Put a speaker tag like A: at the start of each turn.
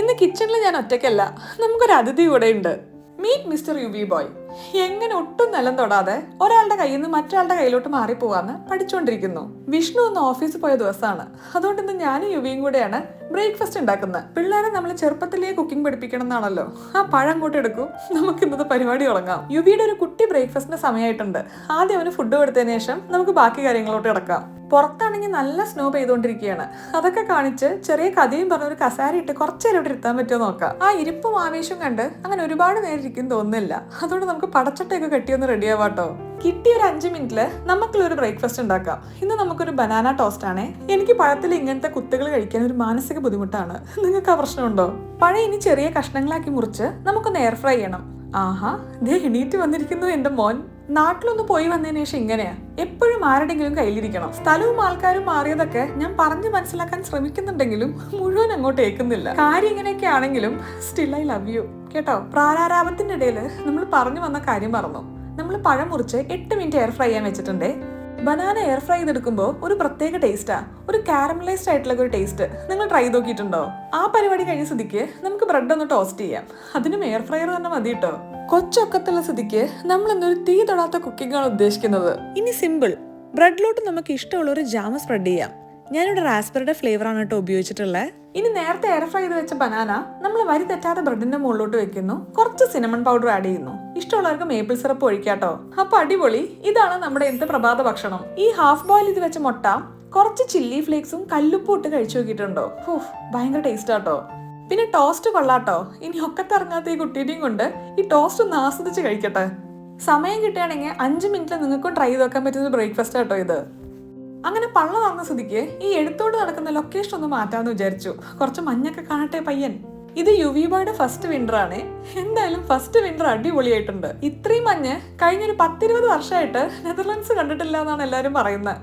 A: ഇന്ന് കിച്ചണിൽ ഞാൻ ഒറ്റയ്ക്കല്ല, നമുക്കൊരു അതിഥി കൂടെ ഉണ്ട്. Meet mister UV boy. എങ്ങനെ ഒട്ടും നിലം തൊടാതെ ഒരാളുടെ കയ്യിൽ നിന്ന് മറ്റൊരാളുടെ കയ്യിലോട്ട് മാറിപ്പോവാന്ന് പഠിച്ചുകൊണ്ടിരിക്കുന്നു. വിഷ്ണു ഒന്ന് ഓഫീസിൽ പോയ ദിവസമാണ്. അതുകൊണ്ട് ഇന്ന് ഞാനും യുവിയും കൂടെയാണ് ബ്രേക്ക്ഫാസ്റ്റ് ഉണ്ടാക്കുന്നത്. പിള്ളേരെ നമ്മൾ ചെറുപ്പത്തിലേ കുക്കിംഗ് പഠിപ്പിക്കണം എന്നാണല്ലോ. ആ പഴം കൂട്ടി എടുക്കും, നമുക്ക് ഇന്നത്തെ പരിപാടി തുടങ്ങാം. യുവിയുടെ ഒരു കുട്ടി ബ്രേക്ക്ഫാസ്റ്റിന്റെ സമയമായിട്ടുണ്ട്. ആദ്യം അവന് ഫുഡ് കൊടുത്തതിന് ശേഷം നമുക്ക് ബാക്കി കാര്യങ്ങളോട്ട് കിടക്കാം. പുറത്താണെങ്കിൽ നല്ല സ്നോ പെയ്തുകൊണ്ടിരിക്കുകയാണ്. അതൊക്കെ കാണിച്ച് ചെറിയ കഥയും പറഞ്ഞ ഒരു കസാര ഇട്ട് കുറച്ചേരം ഇവിടെ ഇരുത്താൻ പറ്റുമോ നോക്കാം. ആ ഇരിപ്പും ആവേശവും കണ്ട് അങ്ങനെ ഒരുപാട് നേരം ഇരിക്കും തോന്നുന്നില്ല. അതുകൊണ്ട് നമുക്ക് പടച്ചട്ടയൊക്കെ കെട്ടിയൊന്ന് റെഡി ആവാട്ടോ. കിട്ടിയ ഒരു 5 മിനിറ്റില് നമുക്കുള്ളൊരു ബ്രേക്ക്ഫാസ്റ്റ് ഉണ്ടാക്കാം. ഇന്ന് നമുക്കൊരു ബനാന ടോസ്റ്റ് ആണ്. എനിക്ക് പഴത്തിൽ ഇങ്ങനത്തെ കുത്തുകൾ കഴിക്കാൻ ഒരു മാനസിക ബുദ്ധിമുട്ടാണ്. നിങ്ങൾക്ക് ആ പ്രശ്നമുണ്ടോ? പഴം ഇനി ചെറിയ കഷ്ണങ്ങളാക്കി മുറിച്ച് നമുക്കൊന്ന് എയർ ഫ്രൈ ചെയ്യണം. ആഹാ, ദേ എണീറ്റ് വന്നിരിക്കുന്നു എന്റെ മോൻ. നാട്ടിലൊന്ന് പോയി വന്നതിന് ശേഷം ഇങ്ങനെയാ, എപ്പോഴും ആരുടെങ്കിലും കയ്യിലിരിക്കണം. സ്ഥലവും ആൾക്കാരും മാറിയതൊക്കെ ഞാൻ പറഞ്ഞു മനസ്സിലാക്കാൻ ശ്രമിക്കുന്നുണ്ടെങ്കിലും മുഴുവൻ അങ്ങോട്ട് ഏൽക്കുന്നില്ല. കാര്യം ഇങ്ങനെയൊക്കെ ആണെങ്കിലും സ്റ്റിൽ ഐ ലവ് യു കേട്ടോ. പ്രാരാരാപത്തിന്റെ ഇടയിൽ നമ്മൾ പറഞ്ഞു വന്ന കാര്യം മറന്നു. നമ്മൾ പഴം മുറിച്ച് 8 മിനിറ്റ് എയർ ഫ്രൈ ചെയ്യാൻ വെച്ചിട്ടുണ്ട്. ബനാന എയർ ഫ്രൈ ചെയ്തെടുക്കുമ്പോൾ ഒരു പ്രത്യേക ടേസ്റ്റാ, ഒരു കാരമലൈസ്ഡ് ആയിട്ടുള്ള ഒരു ടേസ്റ്റ്. നിങ്ങൾ ട്രൈ നോക്കിയിട്ടുണ്ടോ? ആ പരിപാടി കഴിഞ്ഞ സ്ഥിതിക്ക് നമുക്ക് ബ്രെഡ് ഒന്ന് ടോസ്റ്റ് ചെയ്യാം. അതിനും എയർ ഫ്രയർ തന്നെ മതി കേട്ടോ. കൊച്ചൊക്കത്തുള്ള സ്ഥിതിക്ക് നമ്മൾ എന്നൊരു തീ തൊടാത്ത കുക്കിംഗ് ആണ് ഉദ്ദേശിക്കുന്നത്. ഇനി സിമ്പിൾ, ബ്രെഡിലോട്ട് നമുക്ക് ഇഷ്ടമുള്ള ഒരു ജാം സ്പ്രെഡ് ചെയ്യാം. ഞാനിവിടെ റാസ്ബെറിയുടെ ഫ്ലേവർ ആണ് കേട്ടോ ഉപയോഗിച്ചിട്ടുള്ളത്. ഇനി നേരത്തെ എയർ ഫ്രൈ ചെയ്ത് വെച്ച ബനാന നമ്മൾ വരി തെറ്റാതെ ബ്രെഡിന്റെ മുകളിലോട്ട് വെക്കുന്നു. കുറച്ച് സിനമൺ പൗഡർ ആഡ് ചെയ്യുന്നു. ഇഷ്ടമുള്ളവർക്ക് മേപ്പിൾ സിറപ്പ് ഒഴിക്കാട്ടോ. അപ്പൊ അടിപൊളി. ഇതാണ് നമ്മുടെ ഇന്നത്തെ പ്രഭാത ഭക്ഷണം. ഈ ഹാഫ് ബോയിൽ ചെയ്ത് വെച്ച മുട്ട കുറച്ച് ചില്ലി ഫ്ലേക്സും കല്ലുപ്പും ഇട്ട് കഴിച്ചു നോക്കിയിട്ടുണ്ടോ? ഭയങ്കര ടേസ്റ്റ് ആട്ടോ. പിന്നെ ടോസ്റ്റ് കൊള്ളാട്ടോ. ഇനി ഒക്കത്തിറങ്ങാത്ത ഈ കുട്ടീനെയും കൊണ്ട് ഈ ടോസ്റ്റ് ഒന്ന് ആസ്വദിച്ച് കഴിക്കട്ടെ. സമയം കിട്ടുകയാണെങ്കിൽ 5 മിനിറ്റിൽ നിങ്ങൾക്കും ട്രൈ ചെയ്ത് വെക്കാൻ പറ്റുന്ന ബ്രേക്ക്ഫാസ്റ്റ് ആട്ടോ ഇത്. അങ്ങനെ പള്ള നടന്ന സ്ഥിതിക്ക് ഈ എടുത്തോട് നടക്കുന്ന ലൊക്കേഷൻ ഒന്ന് മാറ്റാമെന്ന് വിചാരിച്ചു. കുറച്ച് മഞ്ഞൊക്കെ കാണട്ടെ പയ്യൻ. ഇത് യുവി ബോയുടെ ഫസ്റ്റ് വിന്റർ ആണ്. എന്തായാലും ഫസ്റ്റ് വിന്റർ അടിപൊളിയായിട്ടുണ്ട്. ഇത്രയും മഞ്ഞ് കഴിഞ്ഞൊരു 10-20 വർഷമായിട്ട് നെതർലാൻഡ്സ് കണ്ടിട്ടില്ല എന്നാണ് എല്ലാവരും പറയുന്നത്.